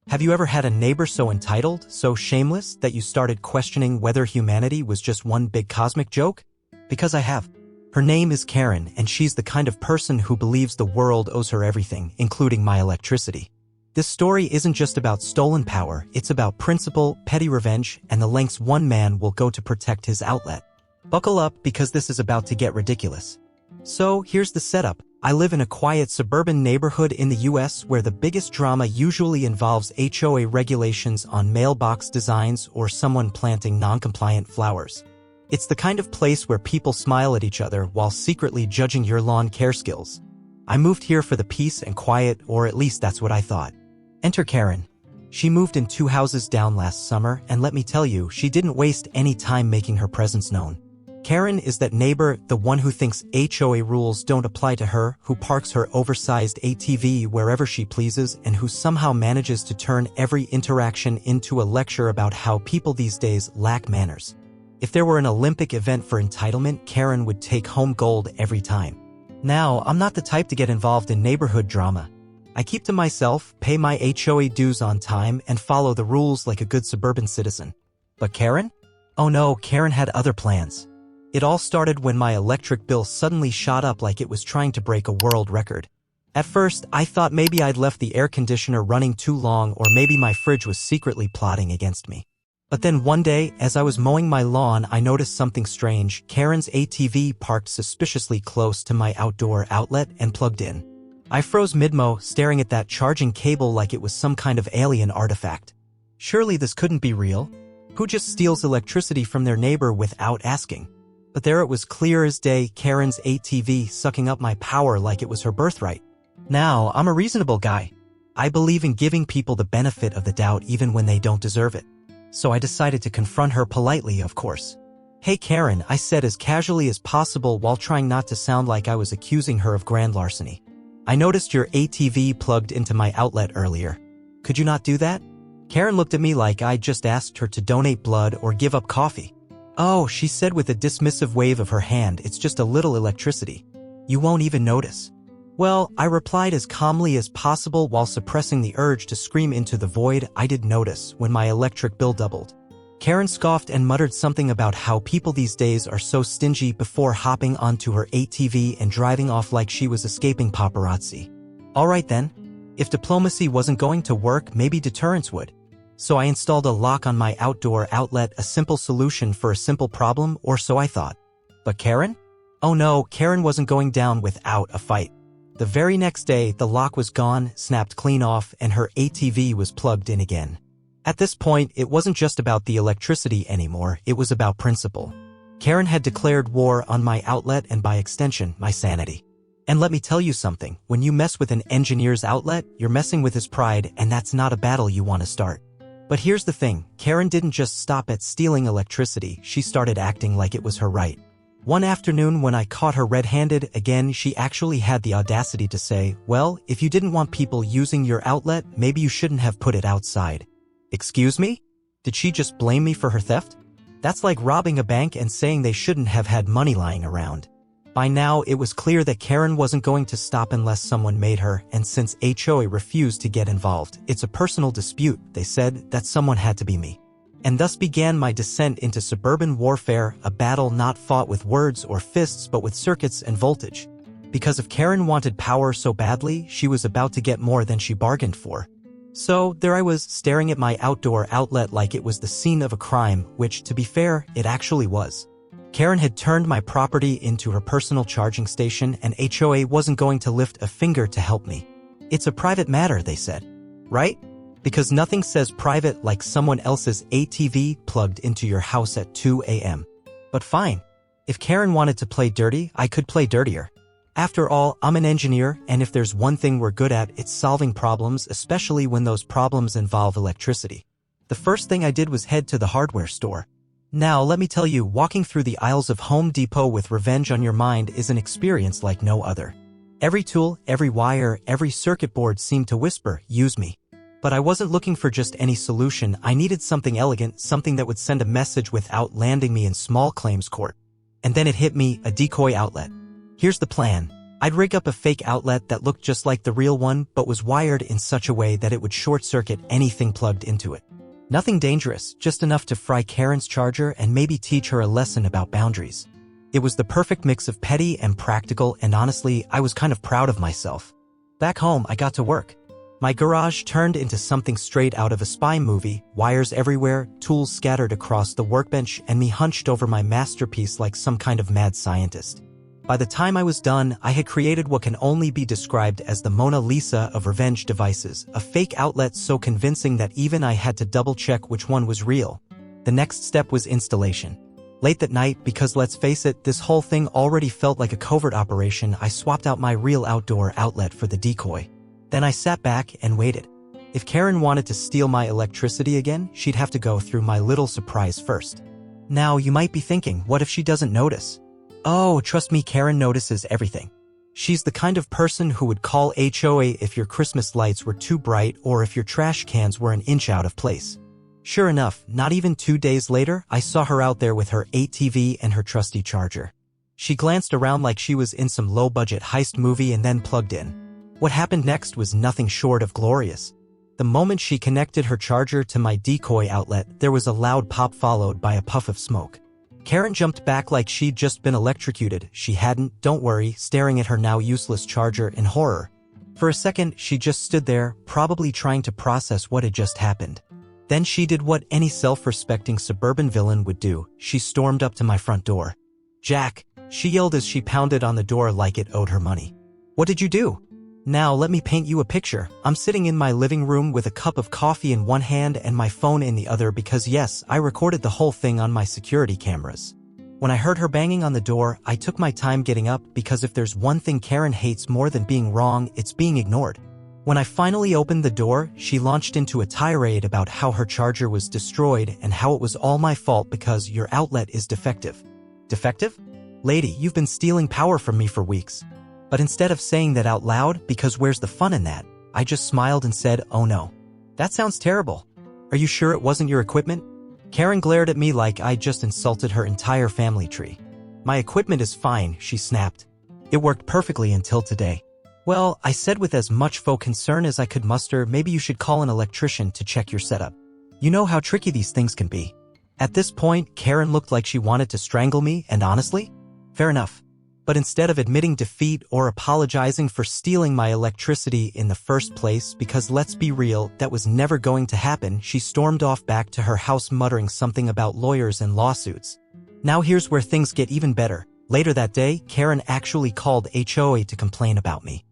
Have you ever had a neighbor so entitled, so shameless, that you started questioning whether humanity was just one big cosmic joke? Because I have. Her name is Karen, and she's the kind of person who believes the world owes her everything, including my electricity. This story isn't just about stolen power, it's about principle, petty revenge, and the lengths one man will go to protect his outlet. Buckle up, because this is about to get ridiculous. So, here's the setup. I live in a quiet suburban neighborhood in the US where the biggest drama usually involves HOA regulations on mailbox designs or someone planting non-compliant flowers. It's the kind of place where people smile at each other while secretly judging your lawn care skills. I moved here for the peace and quiet, or at least that's what I thought. Enter Karen. She moved in 2 houses down last summer, and let me tell you, she didn't waste any time making her presence known. Karen is that neighbor, the one who thinks HOA rules don't apply to her, who parks her oversized ATV wherever she pleases, and who somehow manages to turn every interaction into a lecture about how people these days lack manners. If there were an Olympic event for entitlement, Karen would take home gold every time. Now, I'm not the type to get involved in neighborhood drama. I keep to myself, pay my HOA dues on time, and follow the rules like a good suburban citizen. But Karen? Oh no, Karen had other plans. It all started when my electric bill suddenly shot up like it was trying to break a world record. At first, I thought maybe I'd left the air conditioner running too long, or maybe my fridge was secretly plotting against me. But then one day, as I was mowing my lawn, I noticed something strange. Karen's ATV parked suspiciously close to my outdoor outlet and plugged in. I froze mid-mow, staring at that charging cable like it was some kind of alien artifact. Surely this couldn't be real. Who just steals electricity from their neighbor without asking? But there it was, clear as day, Karen's ATV sucking up my power like it was her birthright. Now, I'm a reasonable guy. I believe in giving people the benefit of the doubt even when they don't deserve it. So I decided to confront her politely, of course. "Hey Karen," I said as casually as possible while trying not to sound like I was accusing her of grand larceny. "I noticed your ATV plugged into my outlet earlier. Could you not do that?" Karen looked at me like I just asked her to donate blood or give up coffee. "Oh," she said with a dismissive wave of her hand, "it's just a little electricity. You won't even notice." Well, I replied as calmly as possible while suppressing the urge to scream into the void. "I did notice when my electric bill doubled." Karen scoffed and muttered something about how people these days are so stingy before hopping onto her ATV and driving off like she was escaping paparazzi. All right then. If diplomacy wasn't going to work, maybe deterrence would. So I installed a lock on my outdoor outlet, a simple solution for a simple problem, or so I thought. But Karen? Oh no, Karen wasn't going down without a fight. The very next day, the lock was gone, snapped clean off, and her ATV was plugged in again. At this point, it wasn't just about the electricity anymore, it was about principle. Karen had declared war on my outlet and, by extension, my sanity. And let me tell you something, when you mess with an engineer's outlet, you're messing with his pride, and that's not a battle you want to start. But here's the thing, Karen didn't just stop at stealing electricity, she started acting like it was her right. One afternoon when I caught her red-handed again, she actually had the audacity to say, "Well, if you didn't want people using your outlet, maybe you shouldn't have put it outside." Excuse me? Did she just blame me for her theft? That's like robbing a bank and saying they shouldn't have had money lying around. By now, it was clear that Karen wasn't going to stop unless someone made her, and since HOA refused to get involved, it's a personal dispute, they said, that someone had to be me. And thus began my descent into suburban warfare, a battle not fought with words or fists but with circuits and voltage. Because if Karen wanted power so badly, she was about to get more than she bargained for. So, there I was, staring at my outdoor outlet like it was the scene of a crime, which, to be fair, it actually was. Karen had turned my property into her personal charging station, and HOA wasn't going to lift a finger to help me. It's a private matter, they said. Right? Because nothing says private like someone else's ATV plugged into your house at 2 a.m. But fine. If Karen wanted to play dirty, I could play dirtier. After all, I'm an engineer, and if there's one thing we're good at, it's solving problems, especially when those problems involve electricity. The first thing I did was head to the hardware store. Now, let me tell you, walking through the aisles of Home Depot with revenge on your mind is an experience like no other. Every tool, every wire, every circuit board seemed to whisper, "Use me." But I wasn't looking for just any solution. I needed something elegant, something that would send a message without landing me in small claims court. And then it hit me, a decoy outlet. Here's the plan. I'd rig up a fake outlet that looked just like the real one but was wired in such a way that it would short-circuit anything plugged into it. Nothing dangerous, just enough to fry Karen's charger and maybe teach her a lesson about boundaries. It was the perfect mix of petty and practical, and honestly, I was kind of proud of myself. Back home, I got to work. My garage turned into something straight out of a spy movie, wires everywhere, tools scattered across the workbench, and me hunched over my masterpiece like some kind of mad scientist. By the time I was done, I had created what can only be described as the Mona Lisa of revenge devices, a fake outlet so convincing that even I had to double-check which one was real. The next step was installation. Late that night, because let's face it, this whole thing already felt like a covert operation, I swapped out my real outdoor outlet for the decoy. Then I sat back and waited. If Karen wanted to steal my electricity again, she'd have to go through my little surprise first. Now, you might be thinking, what if she doesn't notice? Oh, trust me, Karen notices everything. She's the kind of person who would call HOA if your Christmas lights were too bright or if your trash cans were an inch out of place. Sure enough, not even 2 days later, I saw her out there with her ATV and her trusty charger. She glanced around like she was in some low-budget heist movie and then plugged in. What happened next was nothing short of glorious. The moment she connected her charger to my decoy outlet, there was a loud pop followed by a puff of smoke. Karen jumped back like she'd just been electrocuted. She hadn't, don't worry, staring at her now useless charger in horror. For a second, she just stood there, probably trying to process what had just happened. Then she did what any self-respecting suburban villain would do. She stormed up to my front door. "Jack," she yelled as she pounded on the door like it owed her money. "What did you do?" Now let me paint you a picture. I'm sitting in my living room with a cup of coffee in one hand and my phone in the other because yes, I recorded the whole thing on my security cameras. When I heard her banging on the door, I took my time getting up because if there's one thing Karen hates more than being wrong, it's being ignored. When I finally opened the door, she launched into a tirade about how her charger was destroyed and how it was all my fault because your outlet is defective. Defective? Lady, you've been stealing power from me for weeks. But instead of saying that out loud, because where's the fun in that, I just smiled and said, "Oh no. That sounds terrible. Are you sure it wasn't your equipment?" Karen glared at me like I just insulted her entire family tree. "My equipment is fine," she snapped. "It worked perfectly until today." "Well," I said with as much faux concern as I could muster, "maybe you should call an electrician to check your setup. You know how tricky these things can be." At this point, Karen looked like she wanted to strangle me, and honestly, fair enough. But instead of admitting defeat or apologizing for stealing my electricity in the first place, because let's be real, that was never going to happen, she stormed off back to her house muttering something about lawyers and lawsuits. Now here's where things get even better. Later that day, Karen actually called HOA to complain about me.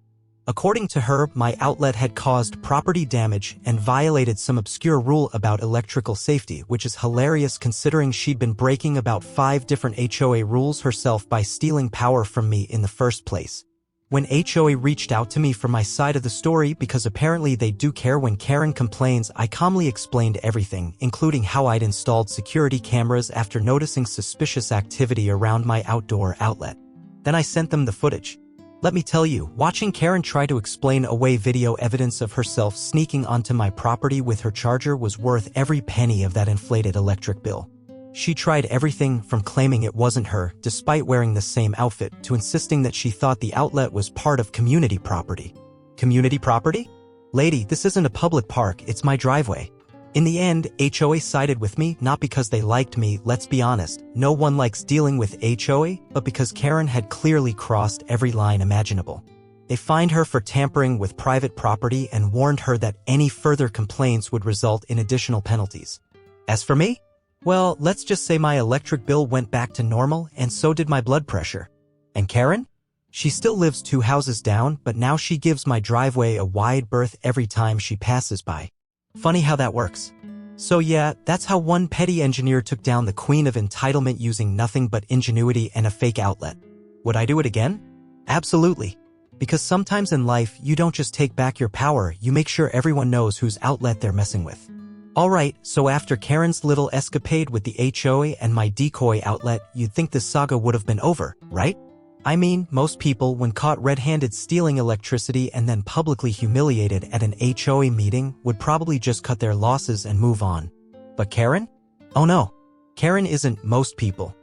According to her, my outlet had caused property damage and violated some obscure rule about electrical safety, which is hilarious considering she'd been breaking about 5 different HOA rules herself by stealing power from me in the first place. When HOA reached out to me for my side of the story, because apparently they do care when Karen complains, I calmly explained everything, including how I'd installed security cameras after noticing suspicious activity around my outdoor outlet. Then I sent them the footage. Let me tell you, watching Karen try to explain away video evidence of herself sneaking onto my property with her charger was worth every penny of that inflated electric bill. She tried everything from claiming it wasn't her, despite wearing the same outfit, to insisting that she thought the outlet was part of community property. Community property? Lady, this isn't a public park, it's my driveway. In the end, HOA sided with me, not because they liked me, let's be honest. No one likes dealing with HOA, but because Karen had clearly crossed every line imaginable. They fined her for tampering with private property and warned her that any further complaints would result in additional penalties. As for me? Well, let's just say my electric bill went back to normal, and so did my blood pressure. And Karen? She still lives 2 houses down, but now she gives my driveway a wide berth every time she passes by. Funny how that works. So yeah, that's how one petty engineer took down the queen of entitlement using nothing but ingenuity and a fake outlet. Would I do it again? Absolutely. Because sometimes in life, you don't just take back your power, you make sure everyone knows whose outlet they're messing with. Alright, so after Karen's little escapade with the HOA and my decoy outlet, you'd think this saga would have been over, right? I mean, most people, when caught red-handed stealing electricity and then publicly humiliated at an HOA meeting, would probably just cut their losses and move on. But Karen? Oh no. Karen isn't most people.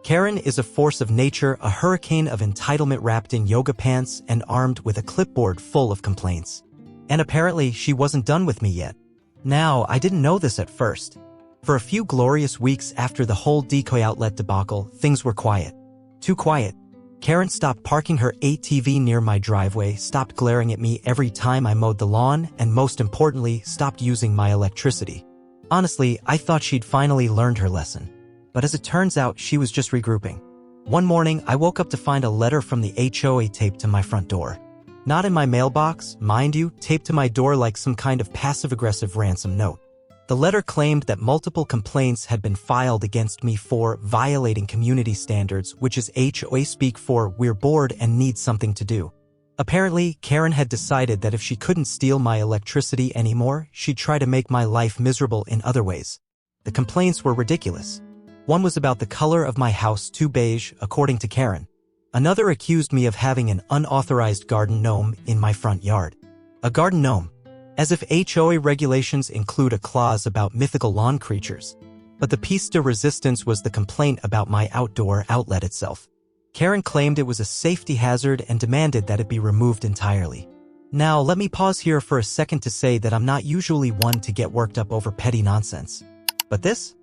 Karen is a force of nature, a hurricane of entitlement wrapped in yoga pants and armed with a clipboard full of complaints. And apparently she wasn't done with me yet. Now, I didn't know this at first. For a few glorious weeks after the whole decoy outlet debacle, things were quiet. Too quiet. Karen stopped parking her ATV near my driveway, stopped glaring at me every time I mowed the lawn, and most importantly, stopped using my electricity. Honestly, I thought she'd finally learned her lesson. But as it turns out, she was just regrouping. One morning, I woke up to find a letter from the HOA taped to my front door. Not in my mailbox, mind you, taped to my door like some kind of passive-aggressive ransom note. The letter claimed that multiple complaints had been filed against me for violating community standards, which is HOA speak for "we're bored and need something to do." Apparently, Karen had decided that if she couldn't steal my electricity anymore, she'd try to make my life miserable in other ways. The complaints were ridiculous. One was about the color of my house, too beige, according to Karen. Another accused me of having an unauthorized garden gnome in my front yard. A garden gnome. As if HOA regulations include a clause about mythical lawn creatures. But the piece de resistance was the complaint about my outdoor outlet itself. Karen claimed it was a safety hazard and demanded that it be removed entirely. Now, let me pause here for a second to say that I'm not usually one to get worked up over petty nonsense. But this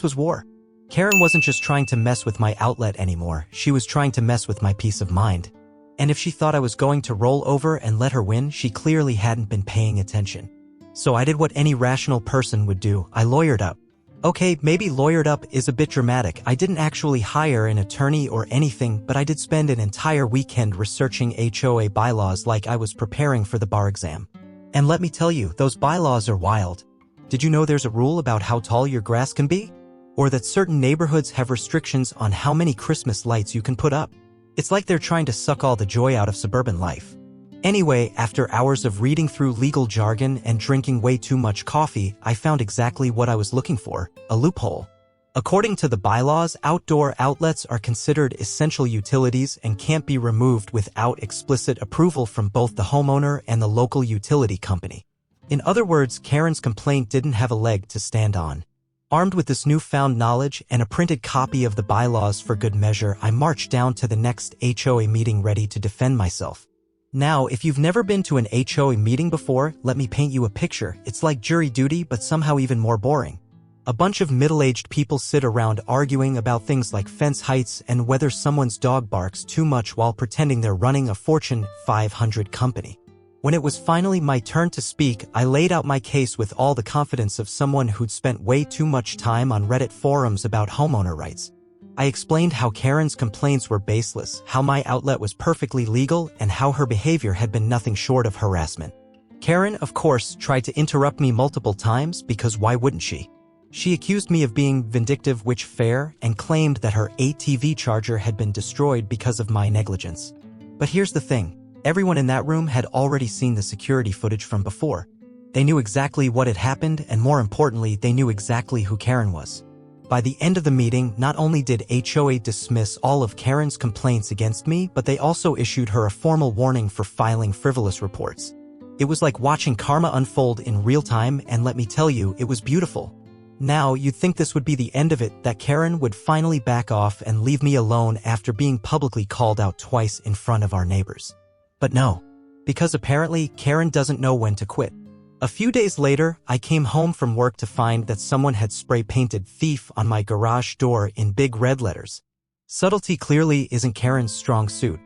was war. Karen wasn't just trying to mess with my outlet anymore, she was trying to mess with my peace of mind. And if she thought I was going to roll over and let her win, she clearly hadn't been paying attention. So I did what any rational person would do, I lawyered up. Okay, maybe lawyered up is a bit dramatic. I didn't actually hire an attorney or anything, but I did spend an entire weekend researching HOA bylaws like I was preparing for the bar exam. And let me tell you, those bylaws are wild. Did you know there's a rule about how tall your grass can be? Or that certain neighborhoods have restrictions on how many Christmas lights you can put up? It's like they're trying to suck all the joy out of suburban life. Anyway, after hours of reading through legal jargon and drinking way too much coffee, I found exactly what I was looking for, a loophole. According to the bylaws, outdoor outlets are considered essential utilities and can't be removed without explicit approval from both the homeowner and the local utility company. In other words, Karen's complaint didn't have a leg to stand on. Armed with this newfound knowledge and a printed copy of the bylaws for good measure, I marched down to the next HOA meeting ready to defend myself. Now, if you've never been to an HOA meeting before, let me paint you a picture. It's like jury duty, but somehow even more boring. A bunch of middle-aged people sit around arguing about things like fence heights and whether someone's dog barks too much while pretending they're running a Fortune 500 company. When it was finally my turn to speak, I laid out my case with all the confidence of someone who'd spent way too much time on Reddit forums about homeowner rights. I explained how Karen's complaints were baseless, how my outlet was perfectly legal, and how her behavior had been nothing short of harassment. Karen, of course, tried to interrupt me multiple times because why wouldn't she? She accused me of being vindictive, which fair, and claimed that her ATV charger had been destroyed because of my negligence. But here's the thing. Everyone in that room had already seen the security footage from before. They knew exactly what had happened, and more importantly, they knew exactly who Karen was. By the end of the meeting, not only did HOA dismiss all of Karen's complaints against me, but they also issued her a formal warning for filing frivolous reports. It was like watching karma unfold in real time, and let me tell you, it was beautiful. Now, you'd think this would be the end of it, that Karen would finally back off and leave me alone after being publicly called out twice in front of our neighbors. But no, because apparently Karen doesn't know when to quit. A few days later, I came home from work to find that someone had spray-painted "thief" on my garage door in big red letters. Subtlety clearly isn't Karen's strong suit.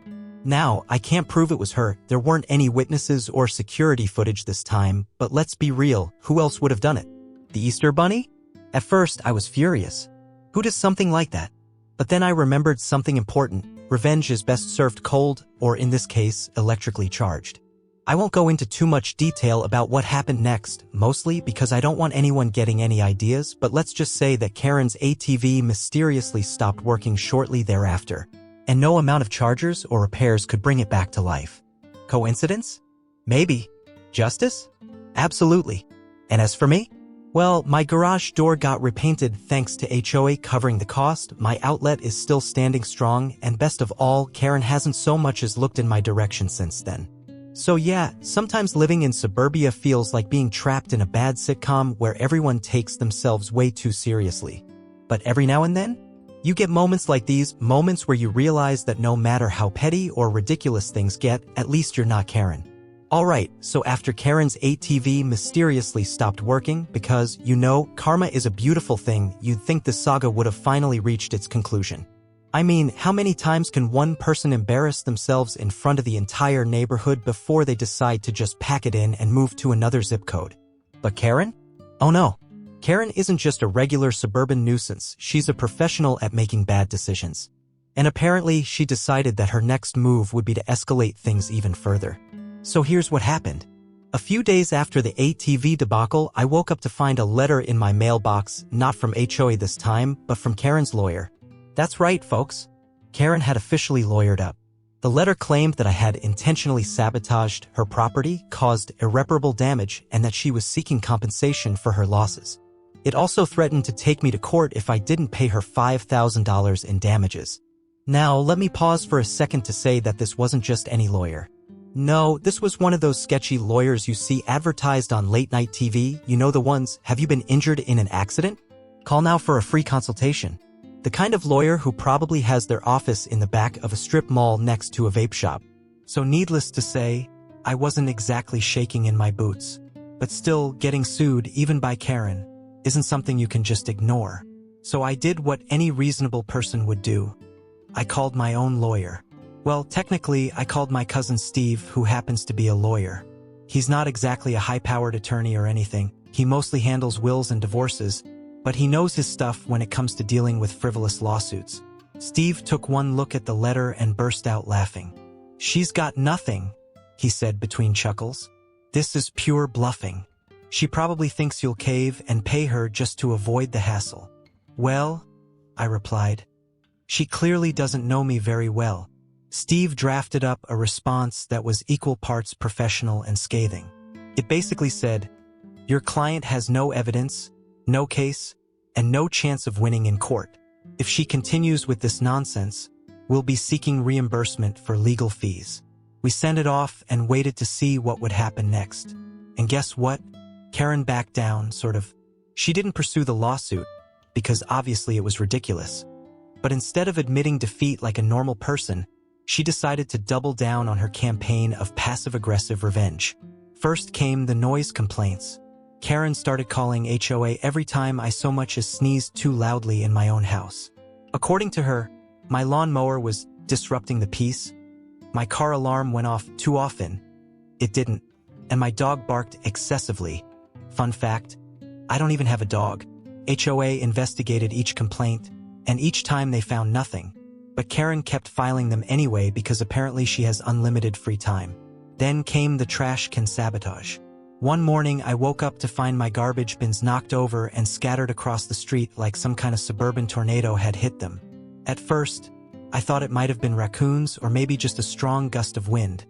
Now, I can't prove it was her, there weren't any witnesses or security footage this time, but let's be real, who else would have done it? The Easter Bunny? At first, I was furious. Who does something like that? But then I remembered something important. Revenge is best served cold, or in this case, electrically charged. I won't go into too much detail about what happened next, mostly because I don't want anyone getting any ideas, but let's just say that Karen's ATV mysteriously stopped working shortly thereafter, and no amount of chargers or repairs could bring it back to life. Coincidence? Maybe. Justice? Absolutely. And as for me? Well, my garage door got repainted thanks to HOA covering the cost, my outlet is still standing strong, and best of all, Karen hasn't so much as looked in my direction since then. So yeah, sometimes living in suburbia feels like being trapped in a bad sitcom where everyone takes themselves way too seriously. But every now and then, You get moments like these, moments where you realize that no matter how petty or ridiculous things get, at least you're not Karen. Alright, so after Karen's ATV mysteriously stopped working because, karma is a beautiful thing, you'd think the saga would have finally reached its conclusion. I mean, how many times can one person embarrass themselves in front of the entire neighborhood before they decide to just pack it in and move to another zip code? But Karen? Oh no. Karen isn't just a regular suburban nuisance, she's a professional at making bad decisions. And apparently, she decided that her next move would be to escalate things even further. So here's what happened. A few days after the ATV debacle, I woke up to find a letter in my mailbox, not from HOA this time, but from Karen's lawyer. That's right, folks. Karen had officially lawyered up. The letter claimed that I had intentionally sabotaged her property, caused irreparable damage, and that she was seeking compensation for her losses. It also threatened to take me to court if I didn't pay her $5,000 in damages. Now, let me pause for a second to say that this wasn't just any lawyer. No, this was one of those sketchy lawyers you see advertised on late-night TV, the ones, have you been injured in an accident? Call now for a free consultation. The kind of lawyer who probably has their office in the back of a strip mall next to a vape shop. So needless to say, I wasn't exactly shaking in my boots. But still, getting sued, even by Karen, isn't something you can just ignore. So I did what any reasonable person would do. I called my own lawyer. Well, technically, I called my cousin Steve, who happens to be a lawyer. He's not exactly a high-powered attorney or anything. He mostly handles wills and divorces, but he knows his stuff when it comes to dealing with frivolous lawsuits. Steve took one look at the letter and burst out laughing. "She's got nothing," he said between chuckles. "This is pure bluffing. She probably thinks you'll cave and pay her just to avoid the hassle." "Well," I replied, "she clearly doesn't know me very well." Steve drafted up a response that was equal parts professional and scathing. It basically said, "Your client has no evidence, no case, and no chance of winning in court. If she continues with this nonsense, we'll be seeking reimbursement for legal fees." We sent it off and waited to see what would happen next. And guess what? Karen backed down, sort of. She didn't pursue the lawsuit, because obviously it was ridiculous. But instead of admitting defeat like a normal person, she decided to double down on her campaign of passive-aggressive revenge. First came the noise complaints. Karen started calling HOA every time I so much as sneezed too loudly in my own house. According to her, my lawnmower was disrupting the peace. My car alarm went off too often. It didn't. And my dog barked excessively. Fun fact, I don't even have a dog. HOA investigated each complaint, and each time they found nothing. But Karen kept filing them anyway because apparently she has unlimited free time. Then came the trash can sabotage. One morning, I woke up to find my garbage bins knocked over and scattered across the street like some kind of suburban tornado had hit them. At first, I thought it might have been raccoons or maybe just a strong gust of wind.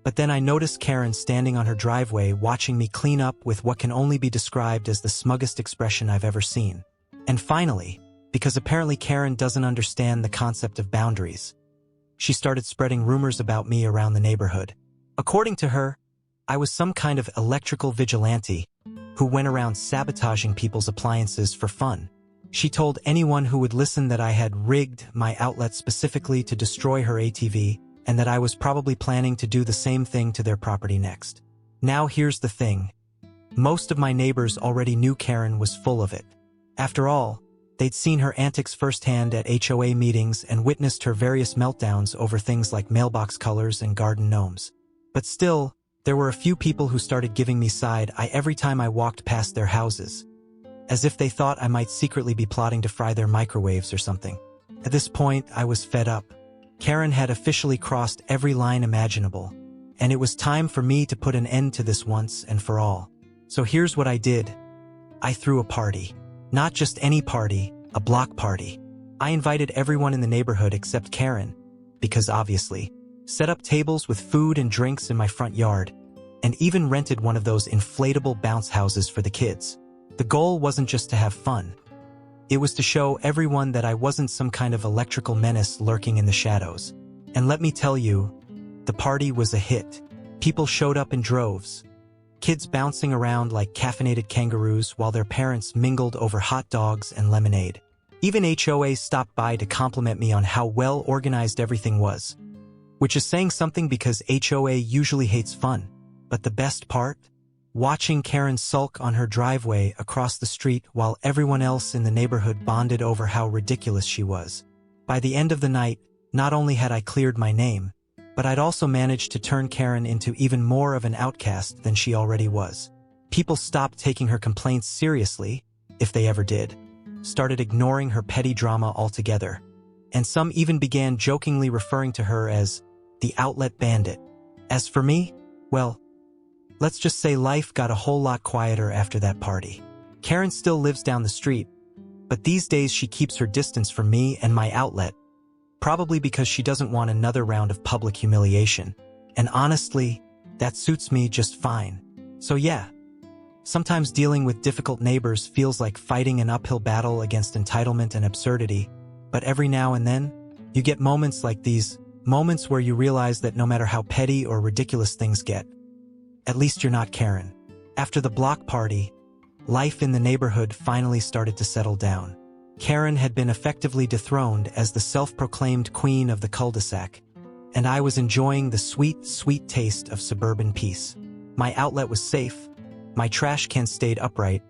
But then I noticed Karen standing on her driveway watching me clean up with what can only be described as the smuggest expression I've ever seen. And finally, because apparently Karen doesn't understand the concept of boundaries, she started spreading rumors about me around the neighborhood. According to her, I was some kind of electrical vigilante who went around sabotaging people's appliances for fun. She told anyone who would listen that I had rigged my outlet specifically to destroy her ATV and that I was probably planning to do the same thing to their property next. Now here's the thing. Most of my neighbors already knew Karen was full of it. After all, they'd seen her antics firsthand at HOA meetings and witnessed her various meltdowns over things like mailbox colors and garden gnomes. But still, there were a few people who started giving me side eye every time I walked past their houses, as if they thought I might secretly be plotting to fry their microwaves or something. At this point, I was fed up. Karen had officially crossed every line imaginable, and it was time for me to put an end to this once and for all. So here's what I did. I threw a party. Not just any party, a block party. I invited everyone in the neighborhood except Karen, because obviously, set up tables with food and drinks in my front yard, and even rented one of those inflatable bounce houses for the kids. The goal wasn't just to have fun. It was to show everyone that I wasn't some kind of electrical menace lurking in the shadows. And let me tell you, the party was a hit. People showed up in droves. Kids bouncing around like caffeinated kangaroos while their parents mingled over hot dogs and lemonade. Even HOA stopped by to compliment me on how well organized everything was. Which is saying something because HOA usually hates fun. But the best part? Watching Karen sulk on her driveway across the street while everyone else in the neighborhood bonded over how ridiculous she was. By the end of the night, not only had I cleared my name, but I'd also managed to turn Karen into even more of an outcast than she already was. People stopped taking her complaints seriously, if they ever did, started ignoring her petty drama altogether, and some even began jokingly referring to her as the outlet bandit. As for me, well, let's just say life got a whole lot quieter after that party. Karen still lives down the street, but these days she keeps her distance from me and my outlet, probably because she doesn't want another round of public humiliation. And honestly, that suits me just fine. So yeah, sometimes dealing with difficult neighbors feels like fighting an uphill battle against entitlement and absurdity, but every now and then, you get moments like these, moments where you realize that no matter how petty or ridiculous things get, at least you're not Karen. After the block party, life in the neighborhood finally started to settle down. Karen had been effectively dethroned as the self-proclaimed queen of the cul-de-sac, and I was enjoying the sweet, sweet taste of suburban peace. My outlet was safe, my trash can stayed upright,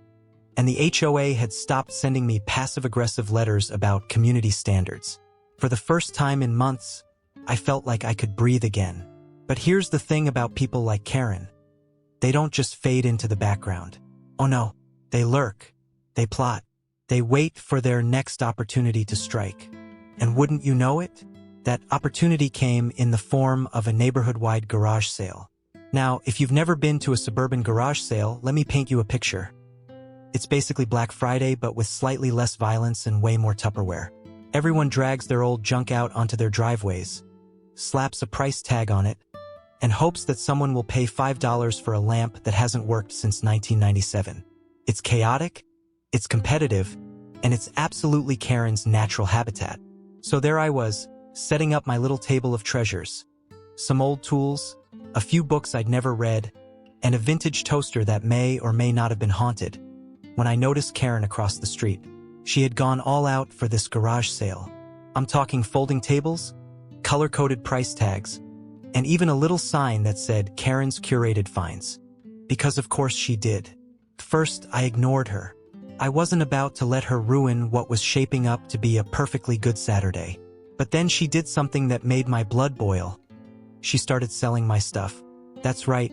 and the HOA had stopped sending me passive-aggressive letters about community standards. For the first time in months, I felt like I could breathe again. But here's the thing about people like Karen. They don't just fade into the background. Oh no, they lurk, they plot, they wait for their next opportunity to strike. And wouldn't you know it? That opportunity came in the form of a neighborhood-wide garage sale. Now, if you've never been to a suburban garage sale, let me paint you a picture. It's basically Black Friday, but with slightly less violence and way more Tupperware. Everyone drags their old junk out onto their driveways, slaps a price tag on it, and hopes that someone will pay $5 for a lamp that hasn't worked since 1997. It's chaotic, it's competitive, and it's absolutely Karen's natural habitat. So there I was, setting up my little table of treasures. Some old tools, a few books I'd never read, and a vintage toaster that may or may not have been haunted, when I noticed Karen across the street. She had gone all out for this garage sale. I'm talking folding tables, color-coded price tags, and even a little sign that said Karen's curated finds. Because of course she did. First, I ignored her. I wasn't about to let her ruin what was shaping up to be a perfectly good Saturday. But then she did something that made my blood boil. She started selling my stuff. That's right.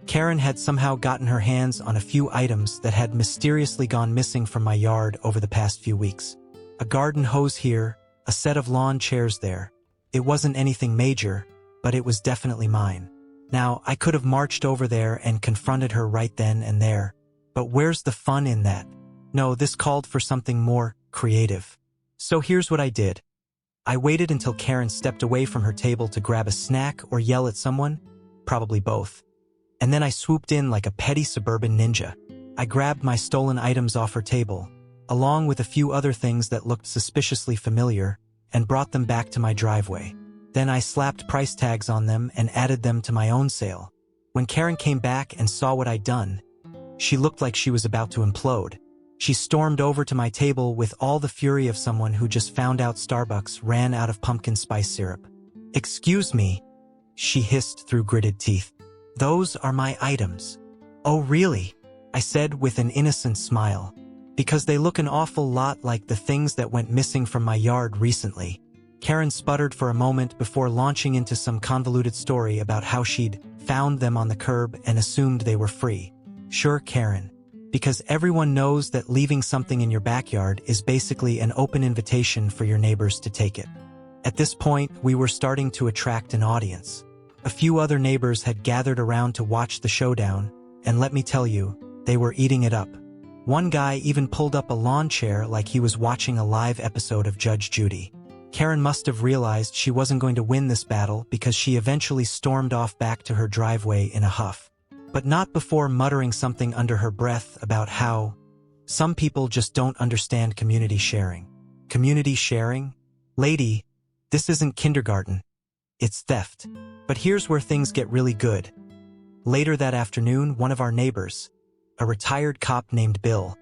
Karen had somehow gotten her hands on a few items that had mysteriously gone missing from my yard over the past few weeks. A garden hose here, a set of lawn chairs there. It wasn't anything major, but it was definitely mine. Now, I could have marched over there and confronted her right then and there. But where's the fun in that? No, this called for something more creative. So here's what I did. I waited until Karen stepped away from her table to grab a snack or yell at someone, probably both. And then I swooped in like a petty suburban ninja. I grabbed my stolen items off her table, along with a few other things that looked suspiciously familiar, and brought them back to my driveway. Then I slapped price tags on them and added them to my own sale. When Karen came back and saw what I'd done, she looked like she was about to implode. She stormed over to my table with all the fury of someone who just found out Starbucks ran out of pumpkin spice syrup. "Excuse me," she hissed through gritted teeth. "Those are my items." "Oh really?" I said with an innocent smile. "Because they look an awful lot like the things that went missing from my yard recently." Karen sputtered for a moment before launching into some convoluted story about how she'd found them on the curb and assumed they were free. Sure, Karen. Because everyone knows that leaving something in your backyard is basically an open invitation for your neighbors to take it. At this point, we were starting to attract an audience. A few other neighbors had gathered around to watch the showdown, and let me tell you, they were eating it up. One guy even pulled up a lawn chair like he was watching a live episode of Judge Judy. Karen must have realized she wasn't going to win this battle because she eventually stormed off back to her driveway in a huff. But not before muttering something under her breath about how some people just don't understand community sharing. Community sharing? Lady, this isn't kindergarten. It's theft. But here's where things get really good. Later that afternoon, one of our neighbors, a retired cop named Bill,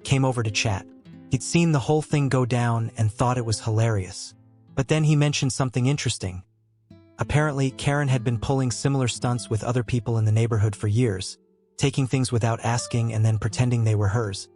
came over to chat. He'd seen the whole thing go down and thought it was hilarious. But then he mentioned something interesting. Apparently, Karen had been pulling similar stunts with other people in the neighborhood for years, taking things without asking and then pretending they were hers.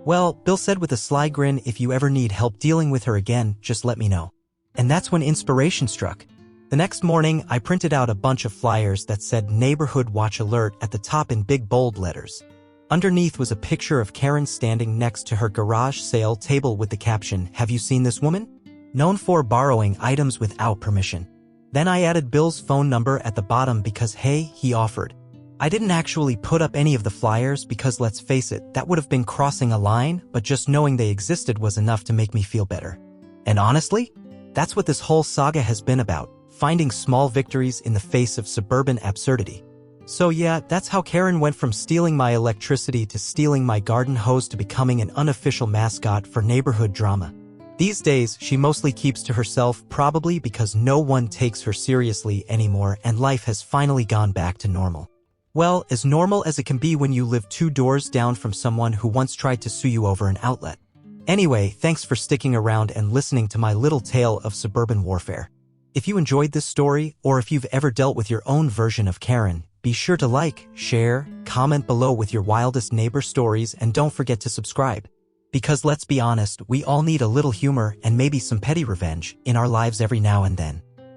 Well, Bill said with a sly grin, if you ever need help dealing with her again, just let me know. And that's when inspiration struck. The next morning, I printed out a bunch of flyers that said Neighborhood Watch Alert at the top in big bold letters. Underneath was a picture of Karen standing next to her garage sale table with the caption, "Have you seen this woman? Known for borrowing items without permission." Then I added Bill's phone number at the bottom because, hey, he offered. I didn't actually put up any of the flyers because, let's face it, that would have been crossing a line, but just knowing they existed was enough to make me feel better. And honestly, that's what this whole saga has been about, finding small victories in the face of suburban absurdity. So yeah, that's how Karen went from stealing my electricity to stealing my garden hose to becoming an unofficial mascot for neighborhood drama. These days, she mostly keeps to herself, probably because no one takes her seriously anymore and life has finally gone back to normal. Well, as normal as it can be when you live 2 doors down from someone who once tried to sue you over an outlet. Anyway, thanks for sticking around and listening to my little tale of suburban warfare. If you enjoyed this story, or if you've ever dealt with your own version of Karen, be sure to like, share, comment below with your wildest neighbor stories, and don't forget to subscribe. Because let's be honest, we all need a little humor and maybe some petty revenge in our lives every now and then.